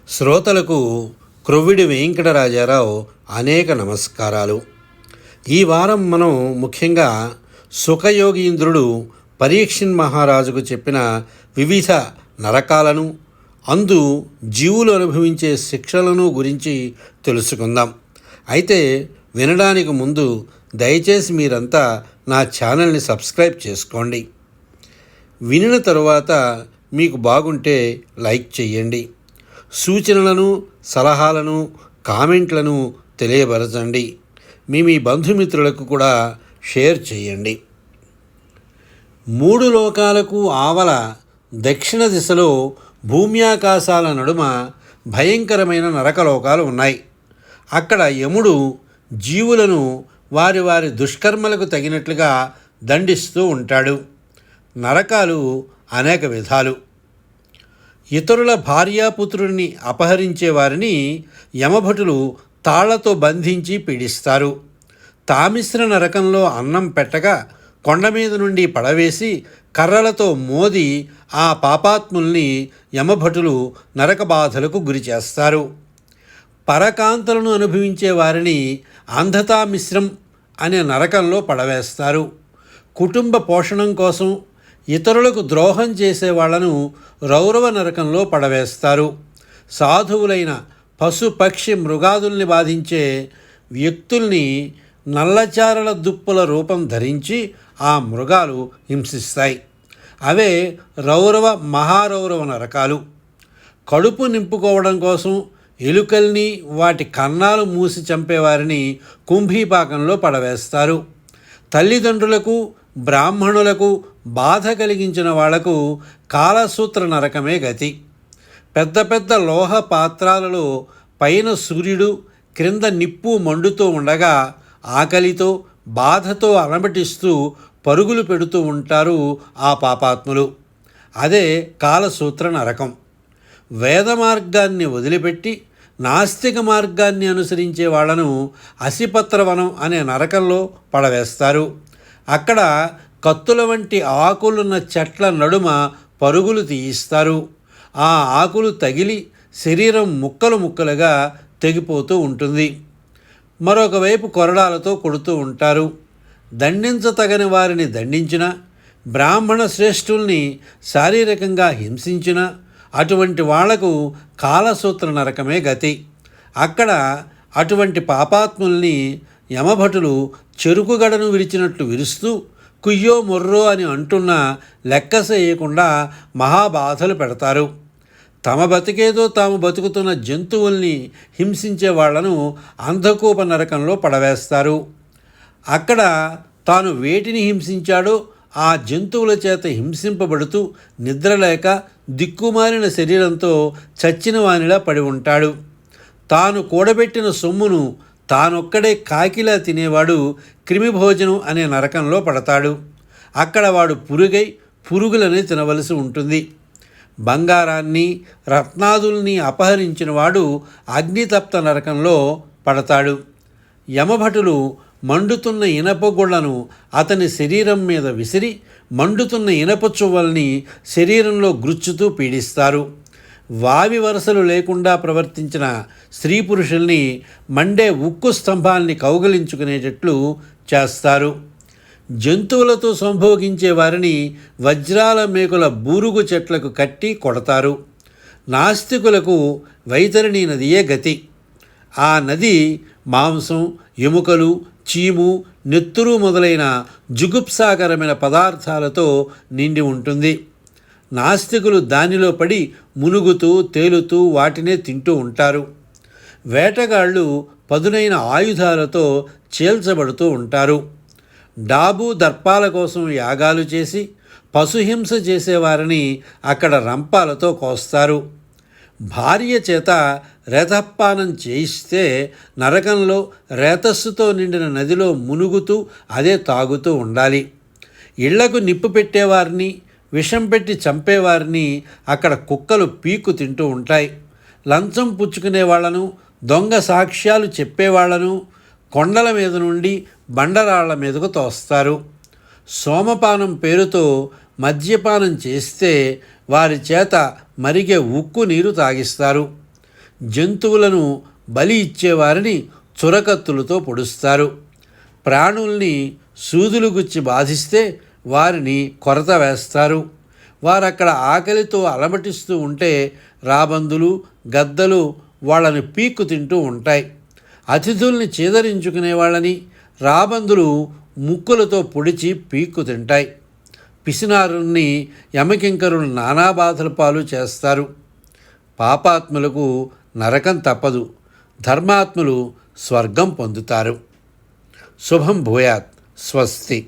శ్రోతలకు క్రొవ్విడి వెంకటరాజారావు అనేక నమస్కారాలు. ఈ వారం మనం ముఖ్యంగా సుఖయోగీంద్రుడు పరీక్షిన్ మహారాజుకు చెప్పిన వివిధ నరకాలను, అందు జీవులు అనుభవించే శిక్షలను గురించి తెలుసుకుందాం. అయితే వినడానికి ముందు దయచేసి మీరంతా నా ఛానల్ని సబ్స్క్రైబ్ చేసుకోండి. వినిన తరువాత మీకు బాగుంటే లైక్ చేయండి. సూచనలను, సలహాలను, కామెంట్లను తెలియపరచండి. మీ బంధుమిత్రులకు కూడా షేర్ చేయండి. 3 లోకాలకు ఆవల దక్షిణ దిశలో భూమ్యాకాశాల నడుమ భయంకరమైన నరకలోకాలు ఉన్నాయి. అక్కడ యముడు జీవులను వారి వారి దుష్కర్మలకు తగినట్లుగా దండిస్తూ ఉంటాడు. నరకాలు అనేక విధాలు. ఇతరుల భార్యాపుత్రుడిని అపహరించే వారిని యమభటులు తాళ్లతో బంధించి పీడిస్తారు. తామిశ్ర నరకంలో అన్నం పెట్టగా కొండ మీద నుండి పడవేసి కర్రలతో మోది ఆ పాపాత్ముల్ని యమభటులు నరక బాధలకు గురి చేస్తారు. పరకాంతలను అనుభవించే వారిని అంధతామిశ్రం అనే నరకంలో పడవేస్తారు. కుటుంబ పోషణం కోసం ఇతరులకు ద్రోహం చేసే వాళ్లను రౌరవ నరకంలో పడవేస్తారు. సాధువులైన పశు పక్షి మృగాదుల్ని బాధించే వ్యక్తుల్ని నల్లచారల దుప్పుల రూపం ధరించి ఆ మృగాలు హింసిస్తాయి. అవే రౌరవ మహారౌరవ నరకాలు. కడుపు నింపుకోవడం కోసం ఎలుకల్ని, వాటి కన్నాలు మూసి చంపేవారిని కుంభీపాకంలో పడవేస్తారు. తల్లిదండ్రులకు, బ్రాహ్మణులకు బాధ కలిగించిన వాళ్లకు కాలసూత్ర నరకమే గతి. పెద్ద పెద్ద లోహ పాత్రాలలో పైన సూర్యుడు, క్రింద నిప్పు మండుతూ ఉండగా ఆకలితో, బాధతో అలమటిస్తూ పరుగులు పెడుతూ ఉంటారు ఆ పాపాత్ములు. అదే కాలసూత్ర నరకం. వేద మార్గాన్ని వదిలిపెట్టి నాస్తిక మార్గాన్ని అనుసరించే వాళ్లను అసిపత్రవనం అనే నరకంలో పడవేస్తారు. అక్కడ కత్తుల వంటి ఆకులున్న చెట్ల నడుమ పరుగులు తీయిస్తారు. ఆ ఆకులు తగిలి శరీరం ముక్కలు ముక్కలుగా తెగిపోతూ ఉంటుంది. మరొకవైపు కొరడాలతో కొడుతూ ఉంటారు. దండించతగని వారిని దండించిన, బ్రాహ్మణ శ్రేష్ఠుల్ని శారీరకంగా హింసించిన అటువంటి వాళ్లకు కాలసూత్ర నరకమే గతి. అక్కడ అటువంటి పాపాత్ముల్ని యమభటులు చెరుకుగడను విరిచినట్లు విరుస్తూ కుయ్యో మొర్రో అని అంటున్నా లెక్కసేయకుండా మహాబాధలు పెడతారు. తమ బతికేదో తాము బతుకుతున్న జంతువుల్ని హింసించే వాళ్లను అంధకూప నరకంలో పడవేస్తారు. అక్కడ తాను వేటిని హింసించాడో ఆ జంతువుల చేత హింసింపబడుతూ నిద్రలేక దిక్కుమాలిన శరీరంతో చచ్చిన వానిలా పడి ఉంటాడు. తాను కూడబెట్టిన సొమ్మును తానొక్కడే కాకిలా తినేవాడు క్రిమిభోజనం అనే నరకంలో పడతాడు. అక్కడ వాడు పురుగై పురుగులనే తినవలసి ఉంటుంది. బంగారాన్ని, రత్నాదుల్ని అపహరించిన వాడు అగ్నితప్త నరకంలో పడతాడు. యమభటులు మండుతున్న ఇనప గుళ్లను అతని శరీరం మీద విసిరి మండుతున్న ఇనప చువ్వల్ని శరీరంలో గుచ్చుతూ పీడిస్తారు. వావి వరసలు లేకుండా ప్రవర్తించిన స్త్రీ పురుషుల్ని మండే ఉక్కు స్తంభాల్ని కౌగిలించుకునేటట్లు చేస్తారు. జంతువులతో సంభోగించే వారిని వజ్రాల మేకుల బూరుగు చెట్లకు కట్టి కొడతారు. నాస్తికులకు వైతరణి నదియే గతి. ఆ నది మాంసం, ఎముకలు, చీము, నెత్తురు మొదలైన జుగుప్సాకరమైన పదార్థాలతో నిండి ఉంటుంది. నాస్తికులు దానిలో పడి మునుగుతూ తేలుతూ వాటినే తింటూ ఉంటారు. వేటగాళ్ళు పదునైన ఆయుధాలతో చీల్చబడుతూ ఉంటారు. డాబు దర్పాల కోసం యాగాలు చేసి పశుహింస చేసేవారిని అక్కడ రంపాలతో కోస్తారు. భార్య చేత రేతపానం చేయిస్తే నరకంలో రేతస్సుతో నిండిన నదిలో మునుగుతూ అదే తాగుతూ ఉండాలి. ఇళ్లకు నిప్పు పెట్టేవారిని, విషం పెట్టి చంపేవారిని అక్కడ కుక్కలు పీక్కు తింటూ ఉంటాయి. లంచం పుచ్చుకునే వాళ్లను, దొంగ సాక్ష్యాలు చెప్పేవాళ్లను కొండల మీద నుండి బండరాళ్ల మీదకు తోస్తారు. సోమపానం పేరుతో మద్యపానం చేస్తే వారి చేత మరిగే ఉక్కు నీరు తాగిస్తారు. జంతువులను బలి ఇచ్చేవారిని చురకత్తులతో పొడుస్తారు. ప్రాణుల్ని సూదులు గుచ్చి బాధిస్తే వారిని కొరత వేస్తారు. వారక్కడ ఆకలితో అలమటిస్తూ ఉంటే రాబందులు, గద్దలు వాళ్ళని పీక్కు తింటూ ఉంటాయి. అతిథుల్ని చీదరించుకునే వాళ్ళని రాబందులు ముక్కులతో పొడిచి పీక్కు తింటాయి. పిసినారుల్ని యమకింకరులు నానా బాధల పాలు చేస్తారు. పాపాత్ములకు నరకం తప్పదు, ధర్మాత్ములు స్వర్గం పొందుతారు. శుభం భూయాత్. స్వస్తి.